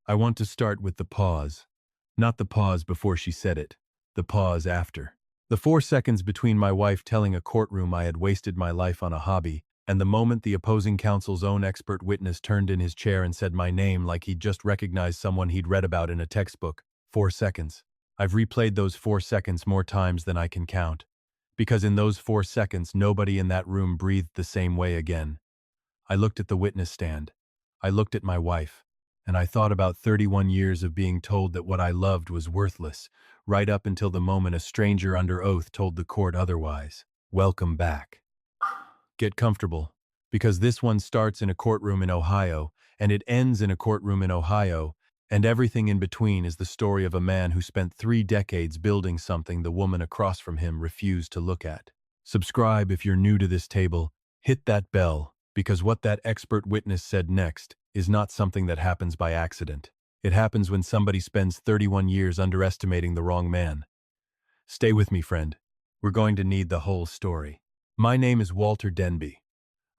I want to start with the pause. Not the pause before she said it, the pause after. The 4 seconds between my wife telling a courtroom I had wasted my life on a hobby, and the moment the opposing counsel's own expert witness turned in his chair and said my name like he'd just recognized someone he'd read about in a textbook. 4 seconds. I've replayed those 4 seconds more times than I can count. Because in those 4 seconds, nobody in that room breathed the same way again. I looked at the witness stand. I looked at my wife. And I thought about 31 years of being told that what I loved was worthless, right up until the moment a stranger under oath told the court otherwise. Welcome back. Get comfortable, because this one starts in a courtroom in Ohio, and it ends in a courtroom in Ohio, and everything in between is the story of a man who spent 3 decades building something the woman across from him refused to look at. Subscribe if you're new to this table. Hit that bell, because what that expert witness said next is not something that happens by accident. It happens when somebody spends 31 years underestimating the wrong man. Stay with me, friend. We're going to need the whole story. My name is Walter Denby.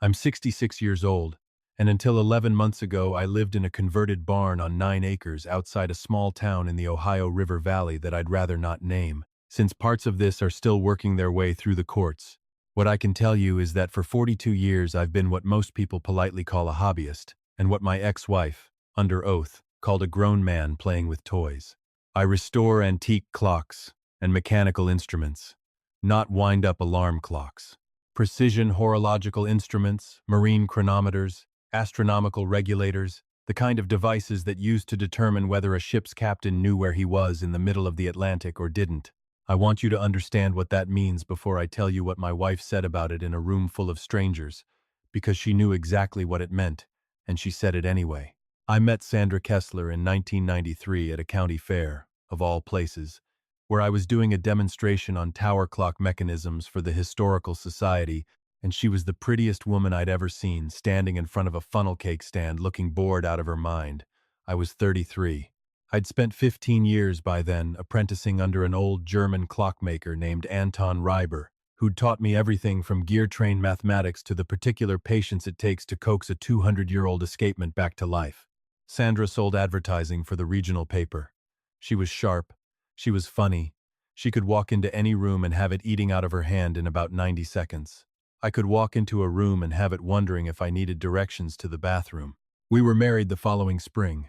I'm 66 years old, and until 11 months ago I lived in a converted barn on 9 acres outside a small town in the Ohio River Valley that I'd rather not name, since parts of this are still working their way through the courts. What I can tell you is that for 42 years I've been what most people politely call a hobbyist, and what my ex-wife, under oath, called a grown man playing with toys. I restore antique clocks and mechanical instruments, not wind-up alarm clocks. Precision horological instruments, marine chronometers, astronomical regulators, the kind of devices that used to determine whether a ship's captain knew where he was in the middle of the Atlantic or didn't. I want you to understand what that means before I tell you what my wife said about it in a room full of strangers, because she knew exactly what it meant, and she said it anyway. I met Sandra Kessler in 1993 at a county fair, of all places, where I was doing a demonstration on tower clock mechanisms for the Historical Society, and she was the prettiest woman I'd ever seen, standing in front of a funnel cake stand looking bored out of her mind. I was 33. I'd spent 15 years by then apprenticing under an old German clockmaker named Anton Reiber, who'd taught me everything from gear-train mathematics to the particular patience it takes to coax a 200-year-old escapement back to life. Sandra sold advertising for the regional paper. She was sharp. She was funny. She could walk into any room and have it eating out of her hand in about 90 seconds. I could walk into a room and have it wondering if I needed directions to the bathroom. We were married the following spring.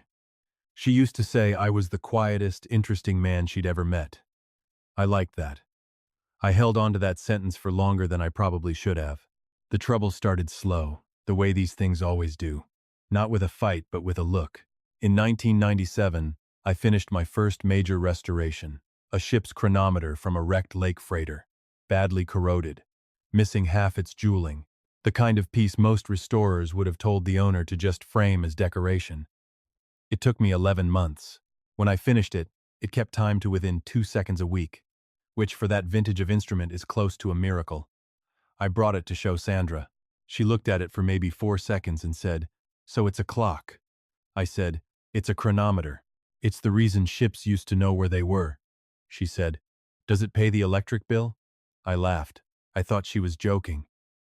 She used to say I was the quietest, interesting man she'd ever met. I liked that. I held on to that sentence for longer than I probably should have. The trouble started slow, the way these things always do. Not with a fight, but with a look. In 1997, I finished my first major restoration, a ship's chronometer from a wrecked lake freighter, badly corroded, missing half its jewelling, the kind of piece most restorers would have told the owner to just frame as decoration. It took me 11 months. When I finished it, it kept time to within 2 seconds a week, which for that vintage of instrument is close to a miracle. I brought it to show Sandra. She looked at it for maybe 4 seconds and said, "So it's a clock." I said, "It's a chronometer. It's the reason ships used to know where they were." She said, "Does it pay the electric bill?" I laughed. I thought she was joking.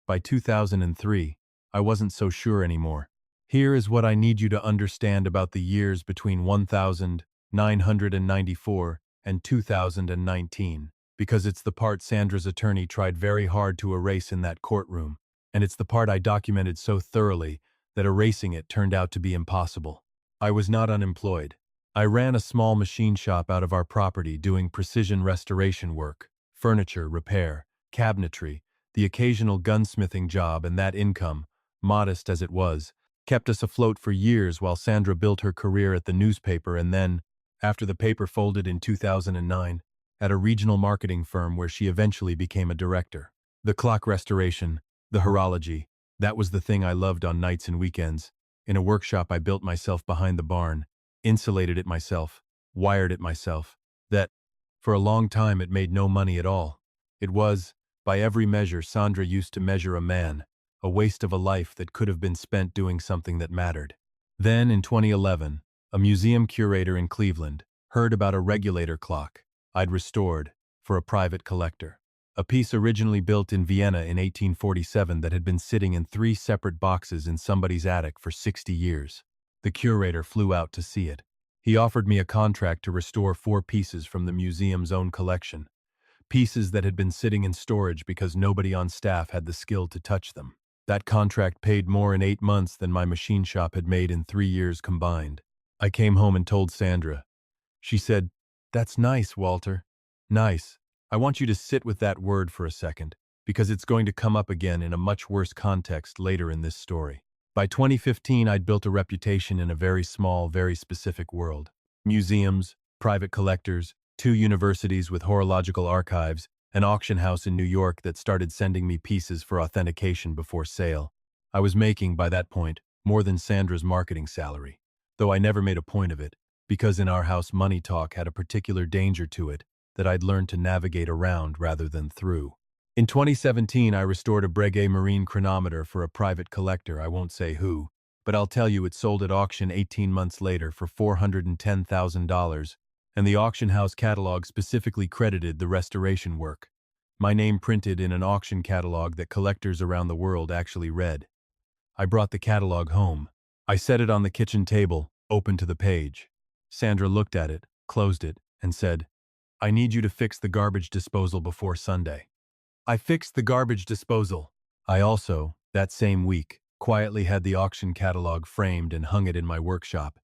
By 2003, I wasn't so sure anymore. Here is what I need you to understand about the years between 1994 and 2019, because it's the part Sandra's attorney tried very hard to erase in that courtroom, and it's the part I documented so thoroughly that erasing it turned out to be impossible. I was not unemployed. I ran a small machine shop out of our property doing precision restoration work, furniture repair, cabinetry, the occasional gunsmithing job, and that income, modest as it was, kept us afloat for years while Sandra built her career at the newspaper and then, after the paper folded in 2009, at a regional marketing firm where she eventually became a director. The clock restoration, the horology, that was the thing I loved on nights and weekends. In a workshop I built myself behind the barn, insulated it myself, wired it myself. That, for a long time, it made no money at all. It was, by every measure Sandra used to measure a man, a waste of a life that could have been spent doing something that mattered. Then, in 2011, a museum curator in Cleveland heard about a regulator clock I'd restored for a private collector. A piece originally built in Vienna in 1847 that had been sitting in 3 separate boxes in somebody's attic for 60 years. The curator flew out to see it. He offered me a contract to restore 4 pieces from the museum's own collection, pieces that had been sitting in storage because nobody on staff had the skill to touch them. That contract paid more in 8 months than my machine shop had made in 3 years combined. I came home and told Sandra. She said, "That's nice, Walter. Nice. I want you to sit with that word for a second, because it's going to come up again in a much worse context later in this story." By 2015, I'd built a reputation in a very small, very specific world. Museums, private collectors, 2 universities with horological archives, an auction house in New York that started sending me pieces for authentication before sale. I was making, by that point, more than Sandra's marketing salary, though I never made a point of it, because in our house money talk had a particular danger to it that I'd learned to navigate around rather than through. In 2017, I restored a Breguet marine chronometer for a private collector, I won't say who, but I'll tell you it sold at auction 18 months later for $410,000, and the auction house catalog specifically credited the restoration work. My name printed in an auction catalog that collectors around the world actually read. I brought the catalog home. I set it on the kitchen table, open to the page. Sandra looked at it, closed it, and said, "I need you to fix the garbage disposal before Sunday." I fixed the garbage disposal. I also, that same week, quietly had the auction catalog framed and hung it in my workshop,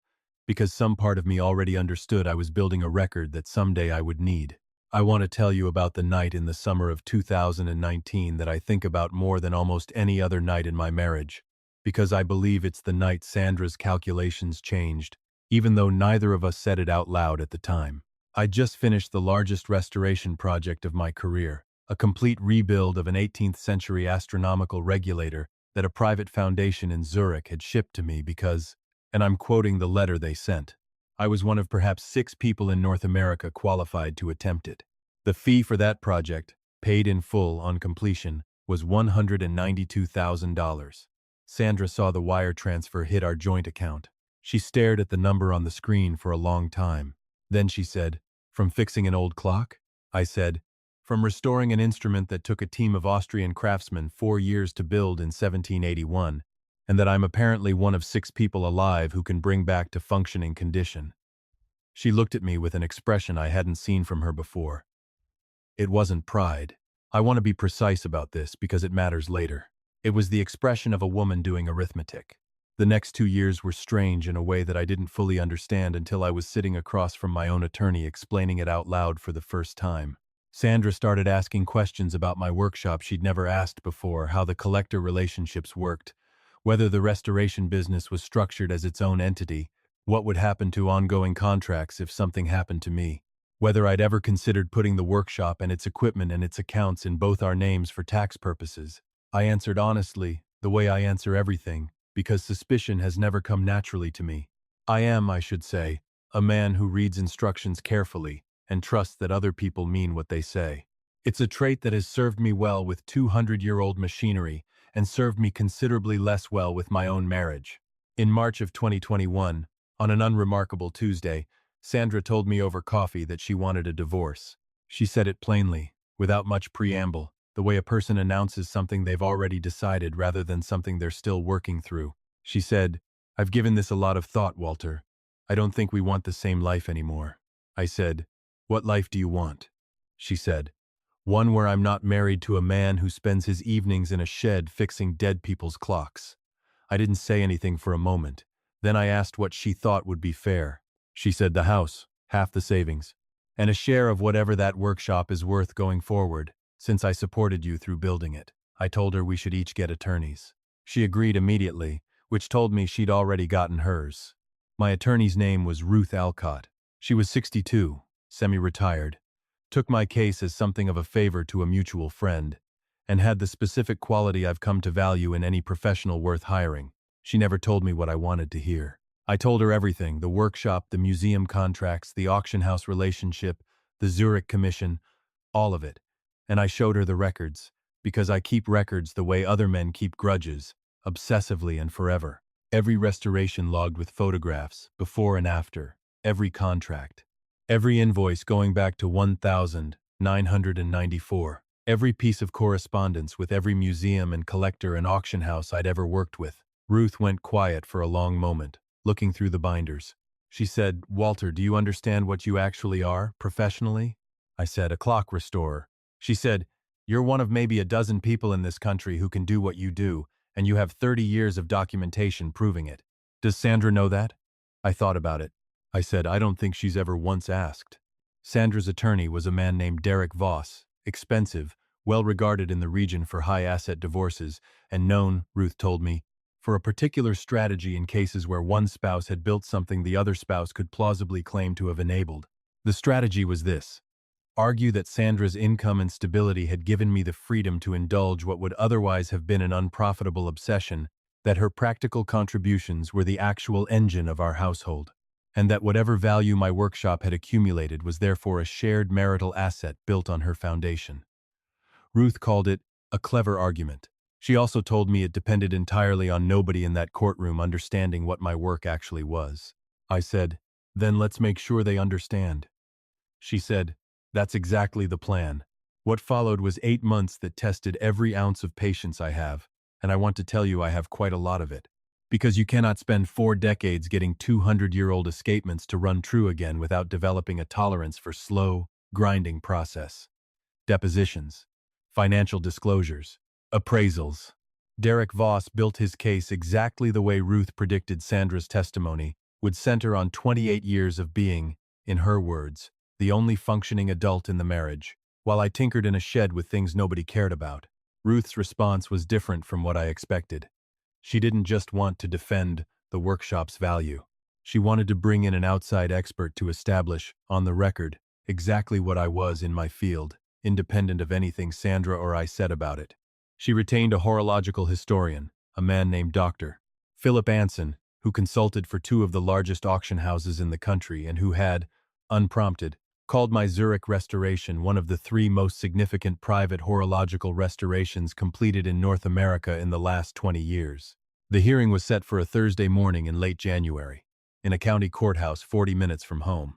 because some part of me already understood I was building a record that someday I would need. I want to tell you about the night in the summer of 2019 that I think about more than almost any other night in my marriage, because I believe it's the night Sandra's calculations changed, even though neither of us said it out loud at the time. I'd just finished the largest restoration project of my career, a complete rebuild of an 18th century astronomical regulator that a private foundation in Zurich had shipped to me because, and I'm quoting the letter they sent, I was one of perhaps 6 people in North America qualified to attempt it. The fee for that project, paid in full on completion, was $192,000. Sandra saw the wire transfer hit our joint account. She stared at the number on the screen for a long time. Then she said, "From fixing an old clock?" I said, "From restoring an instrument that took a team of Austrian craftsmen 4 years to build in 1781, and that I'm apparently one of 6 people alive who can bring back to functioning condition." She looked at me with an expression I hadn't seen from her before. It wasn't pride. I want to be precise about this because it matters later. It was the expression of a woman doing arithmetic. The next 2 years were strange in a way that I didn't fully understand until I was sitting across from my own attorney explaining it out loud for the first time. Sandra started asking questions about my workshop she'd never asked before, how the collector relationships worked, whether the restoration business was structured as its own entity, what would happen to ongoing contracts if something happened to me, whether I'd ever considered putting the workshop and its equipment and its accounts in both our names for tax purposes. I answered honestly, the way I answer everything, because suspicion has never come naturally to me. I am, I should say, a man who reads instructions carefully and trusts that other people mean what they say. It's a trait that has served me well with 200-year-old machinery and served me considerably less well with my own marriage. In March of 2021, on an unremarkable Tuesday, Sandra told me over coffee that she wanted a divorce. She said it plainly, without much preamble, the way a person announces something they've already decided rather than something they're still working through. She said, "I've given this a lot of thought, Walter. I don't think we want the same life anymore." I said, "What life do you want?" She said, "One where I'm not married to a man who spends his evenings in a shed fixing dead people's clocks." I didn't say anything for a moment. Then I asked what she thought would be fair. She said the house, half the savings, and a share of whatever that workshop is worth going forward, since I supported you through building it. I told her we should each get attorneys. She agreed immediately, which told me she'd already gotten hers. My attorney's name was Ruth Alcott. She was 62, semi-retired, took my case as something of a favor to a mutual friend, and had the specific quality I've come to value in any professional worth hiring. She never told me what I wanted to hear. I told her everything: the workshop, the museum contracts, the auction house relationship, the Zurich commission, all of it. And I showed her the records, because I keep records the way other men keep grudges, obsessively and forever. Every restoration logged with photographs, before and after, every contract, every invoice going back to 1994, every piece of correspondence with every museum and collector and auction house I'd ever worked with. Ruth went quiet for a long moment, looking through the binders. She said, "Walter, do you understand what you actually are, professionally?" I said, "A clock restorer." She said, "You're one of maybe a dozen people in this country who can do what you do, and you have 30 years of documentation proving it. Does Sandra know that?" I thought about it. I said, "I don't think she's ever once asked." Sandra's attorney was a man named Derek Voss, expensive, well regarded in the region for high-asset divorces, and known, Ruth told me, for a particular strategy in cases where one spouse had built something the other spouse could plausibly claim to have enabled. The strategy was this: argue that Sandra's income and stability had given me the freedom to indulge what would otherwise have been an unprofitable obsession, that her practical contributions were the actual engine of our household, and that whatever value my workshop had accumulated was therefore a shared marital asset built on her foundation. Ruth called it a clever argument. She also told me it depended entirely on nobody in that courtroom understanding what my work actually was. I said, "Then let's make sure they understand." She said, "That's exactly the plan." What followed was 8 months that tested every ounce of patience I have, and I want to tell you I have quite a lot of it. Because you cannot spend 4 decades getting 200-year-old escapements to run true again without developing a tolerance for slow, grinding process. Depositions, financial disclosures, appraisals. Derek Voss built his case exactly the way Ruth predicted Sandra's testimony would center on 28 years of being, in her words, the only functioning adult in the marriage, while I tinkered in a shed with things nobody cared about. Ruth's response was different from what I expected. She didn't just want to defend the workshop's value. She wanted to bring in an outside expert to establish, on the record, exactly what I was in my field, independent of anything Sandra or I said about it. She retained a horological historian, a man named Dr. Philip Anson, who consulted for 2 of the largest auction houses in the country and who had, unprompted, called my Zurich restoration one of the 3 most significant private horological restorations completed in North America in the last 20 years. The hearing was set for a Thursday morning in late January, in a county courthouse 40 minutes from home.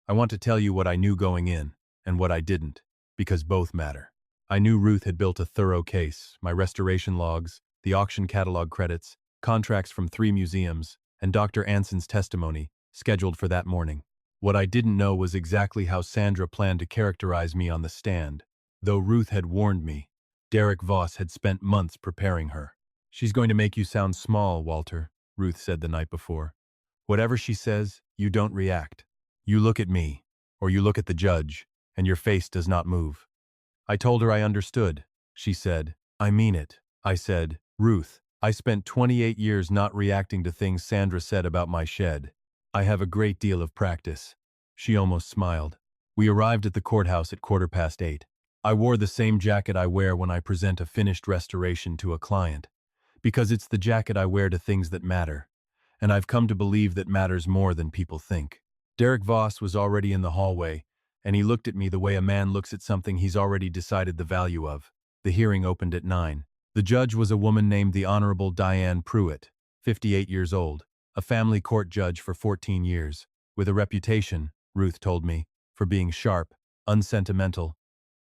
I want to tell you what I knew going in, and what I didn't, because both matter. I knew Ruth had built a thorough case: my restoration logs, the auction catalog credits, contracts from 3 museums, and Dr. Anson's testimony, scheduled for that morning. What I didn't know was exactly how Sandra planned to characterize me on the stand. Though Ruth had warned me, Derek Voss had spent months preparing her. "She's going to make you sound small, Walter," Ruth said the night before. "Whatever she says, you don't react. You look at me, or you look at the judge, and your face does not move." I told her I understood. She said, "I mean it." I said, "Ruth, I spent 28 years not reacting to things Sandra said about my shed. I have a great deal of practice." She almost smiled. We arrived at the courthouse at 8:15. I wore the same jacket I wear when I present a finished restoration to a client, because it's the jacket I wear to things that matter, and I've come to believe that matters more than people think. Derek Voss was already in the hallway, and he looked at me the way a man looks at something he's already decided the value of. The hearing opened at 9. The judge was a woman named the Honorable Diane Pruitt, 58 years old, a family court judge for 14 years, with a reputation, Ruth told me, for being sharp, unsentimental,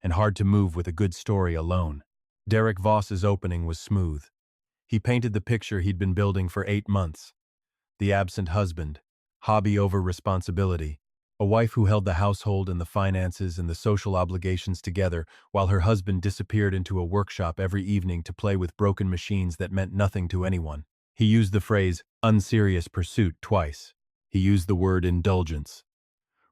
and hard to move with a good story alone. Derek Voss's opening was smooth. He painted the picture he'd been building for 8 months. The absent husband, hobby over responsibility, a wife who held the household and the finances and the social obligations together while her husband disappeared into a workshop every evening to play with broken machines that meant nothing to anyone. He used the phrase unserious pursuit twice. He used the word indulgence.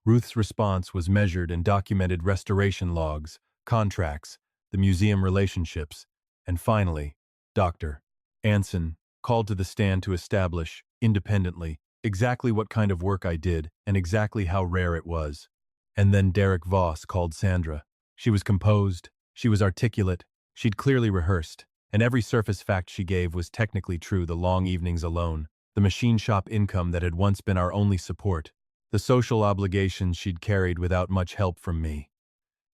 Ruth's response was measured and documented restoration logs, contracts, the museum relationships, and finally, Dr. Anson called to the stand to establish, independently, exactly what kind of work I did and exactly how rare it was. And then Derek Voss called Sandra. She was composed, she was articulate, she'd clearly rehearsed, and every surface fact she gave was technically true: the long evenings alone, the machine shop income that had once been our only support, the social obligations she'd carried without much help from me.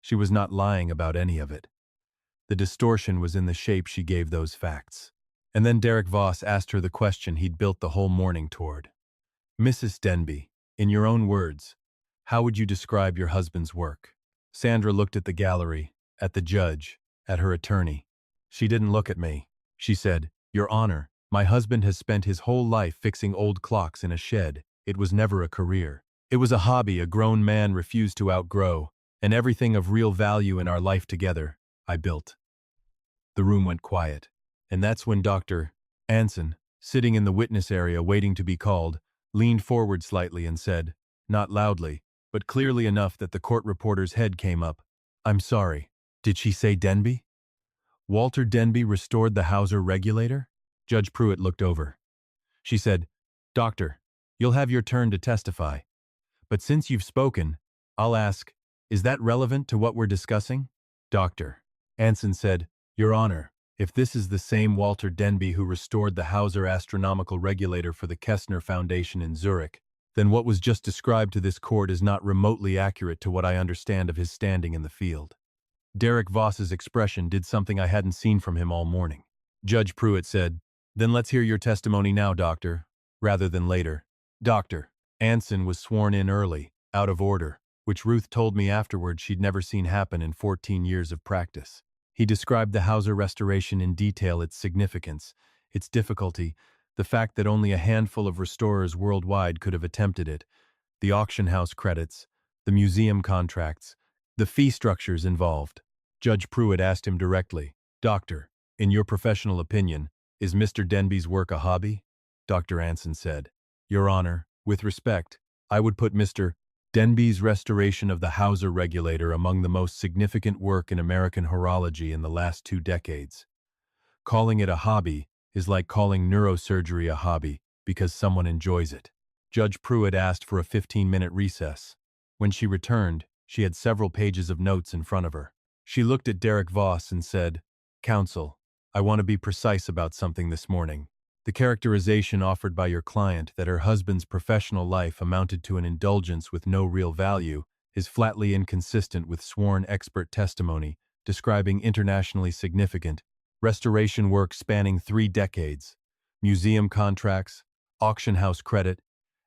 She was not lying about any of it. The distortion was in the shape she gave those facts. And then Derek Voss asked her the question he'd built the whole morning toward. "Mrs. Denby, in your own words, how would you describe your husband's work?" Sandra looked at the gallery, at the judge, at her attorney. She didn't look at me. She said, "Your Honor, my husband has spent his whole life fixing old clocks in a shed. It was never a career. It was a hobby a grown man refused to outgrow, and everything of real value in our life together, I built. The room went quiet, and that's when Dr. Anson, sitting in the witness area waiting to be called, leaned forward slightly and said, not loudly, but clearly enough that the court reporter's head came up, "I'm sorry. Did she say Denby?" "Walter Denby restored the Hauser regulator?" Judge Pruitt looked over. She said, "Doctor, you'll have your turn to testify. But since you've spoken, I'll ask, is that relevant to what we're discussing?" Dr. Anson said, "Your Honor, if this is the same Walter Denby who restored the Hauser astronomical regulator for the Kessner Foundation in Zurich, then what was just described to this court is not remotely accurate to what I understand of his standing in the field." Derek Voss's expression did something I hadn't seen from him all morning. Judge Pruitt said, "Then let's hear your testimony now, Doctor, rather than later." Dr. Anson was sworn in early, out of order, which Ruth told me afterward she'd never seen happen in 14 years of practice. He described the Hauser restoration in detail, its significance, its difficulty, the fact that only a handful of restorers worldwide could have attempted it, the auction house credits, the museum contracts, the fee structures involved. Judge Pruitt asked him directly, "Doctor, in your professional opinion, is Mr. Denby's work a hobby?" Dr. Anson said, "Your Honor, with respect, I would put Mr. Denby's restoration of the Hauser regulator among the most significant work in American horology in the last 2 decades. Calling it a hobby is like calling neurosurgery a hobby because someone enjoys it." Judge Pruitt asked for a 15-minute recess. When she returned, she had several pages of notes in front of her. She looked at Derek Voss and said, "Counsel, I want to be precise about something this morning. The characterization offered by your client that her husband's professional life amounted to an indulgence with no real value is flatly inconsistent with sworn expert testimony describing internationally significant restoration work spanning 3 decades, museum contracts, auction house credit,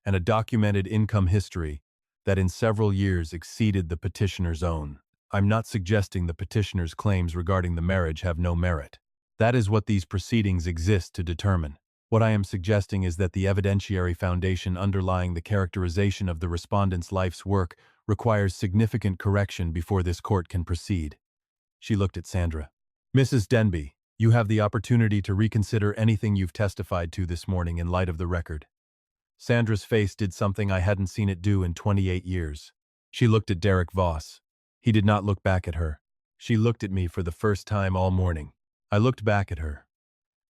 and a documented income history that in several years exceeded the petitioner's own. I'm not suggesting the petitioner's claims regarding the marriage have no merit. That is what these proceedings exist to determine. What I am suggesting is that the evidentiary foundation underlying the characterization of the respondent's life's work requires significant correction before this court can proceed." She looked at Sandra. "Mrs. Denby, you have the opportunity to reconsider anything you've testified to this morning in light of the record." Sandra's face did something I hadn't seen it do in 28 years. She looked at Derek Voss. He did not look back at her. She looked at me for the first time all morning. I looked back at her,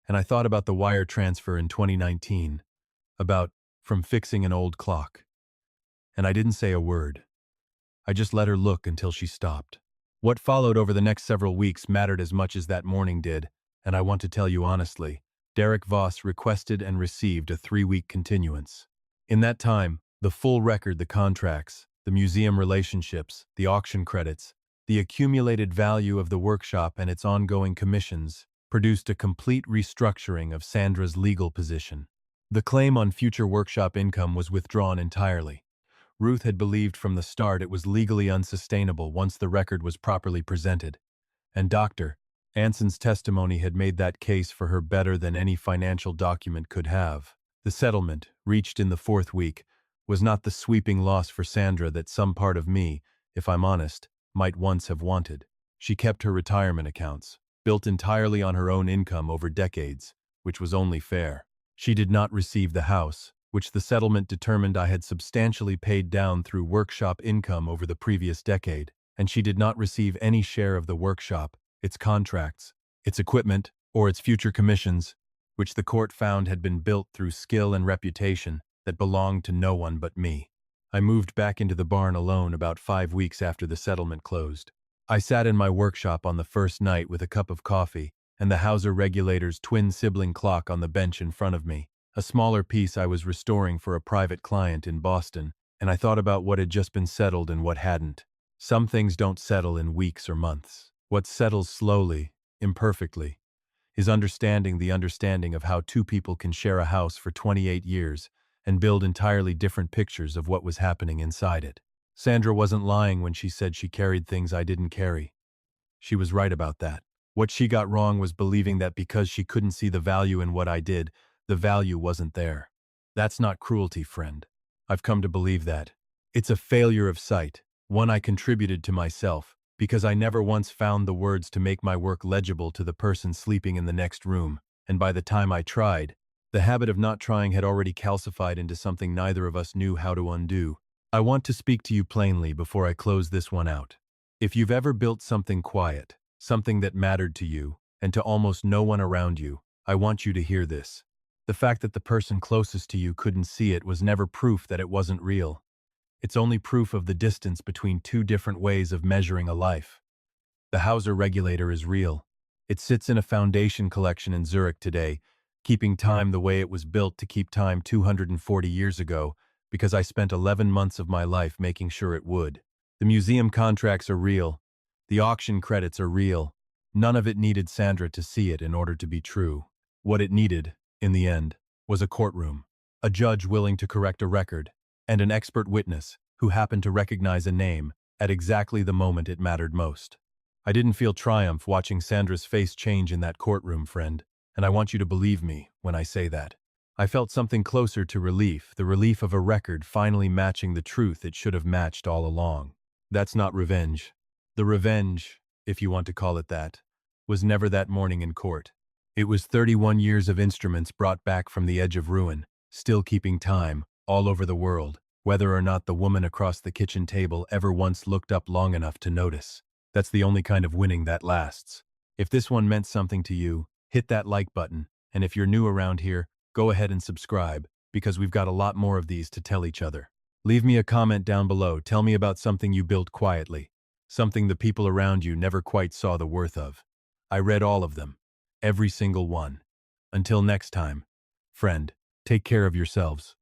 and I thought about the wire transfer in 2019, about from fixing an old clock. And I didn't say a word. I just let her look until she stopped. What followed over the next several weeks mattered as much as that morning did, and I want to tell you honestly, Derek Voss requested and received a 3-week continuance. In that time, the full record, the contracts, the museum relationships, the auction credits, the accumulated value of the workshop and its ongoing commissions produced a complete restructuring of Sandra's legal position. The claim on future workshop income was withdrawn entirely. Ruth had believed from the start it was legally unsustainable once the record was properly presented, and Dr. Anson's testimony had made that case for her better than any financial document could have. The settlement, reached in the 4th week, was not the sweeping loss for Sandra that some part of me, if I'm honest, might once have wanted. She kept her retirement accounts, built entirely on her own income over decades, which was only fair. She did not receive the house, which the settlement determined I had substantially paid down through workshop income over the previous decade, and she did not receive any share of the workshop, its contracts, its equipment, or its future commissions, which the court found had been built through skill and reputation that belonged to no one but me. I moved back into the barn alone about 5 weeks after the settlement closed. I sat in my workshop on the first night with a cup of coffee and the Hauser regulator's twin sibling clock on the bench in front of me, a smaller piece I was restoring for a private client in Boston, and I thought about what had just been settled and what hadn't. Some things don't settle in weeks or months. What settles slowly, imperfectly, is understanding the understanding of how 2 people can share a house for 28 years and build entirely different pictures of what was happening inside it. Sandra wasn't lying when she said she carried things I didn't carry. She was right about that. What she got wrong was believing that because she couldn't see the value in what I did, the value wasn't there. That's not cruelty, friend. I've come to believe that. It's a failure of sight, one I contributed to myself, because I never once found the words to make my work legible to the person sleeping in the next room, and by the time I tried, the habit of not trying had already calcified into something neither of us knew how to undo. I want to speak to you plainly before I close this one out. If you've ever built something quiet, something that mattered to you, and to almost no one around you, I want you to hear this. The fact that the person closest to you couldn't see it was never proof that it wasn't real. It's only proof of the distance between two different ways of measuring a life. The Hauser regulator is real. It sits in a foundation collection in Zurich today, keeping time the way it was built to keep time 240 years ago, because I spent 11 months of my life making sure it would. The museum contracts are real. The auction credits are real. None of it needed Sandra to see it in order to be true. What it needed, in the end, was a courtroom, a judge willing to correct a record, and an expert witness who happened to recognize a name at exactly the moment it mattered most. I didn't feel triumph watching Sandra's face change in that courtroom, friend, and I want you to believe me when I say that. I felt something closer to relief, the relief of a record finally matching the truth it should have matched all along. That's not revenge. The revenge, if you want to call it that, was never that morning in court. It was 31 years of instruments brought back from the edge of ruin, still keeping time, all over the world, whether or not the woman across the kitchen table ever once looked up long enough to notice. That's the only kind of winning that lasts. If this one meant something to you, hit that like button, and if you're new around here, go ahead and subscribe, because we've got a lot more of these to tell each other. Leave me a comment down below, tell me about something you built quietly, something the people around you never quite saw the worth of. I read all of them, every single one. Until next time, friend, take care of yourselves.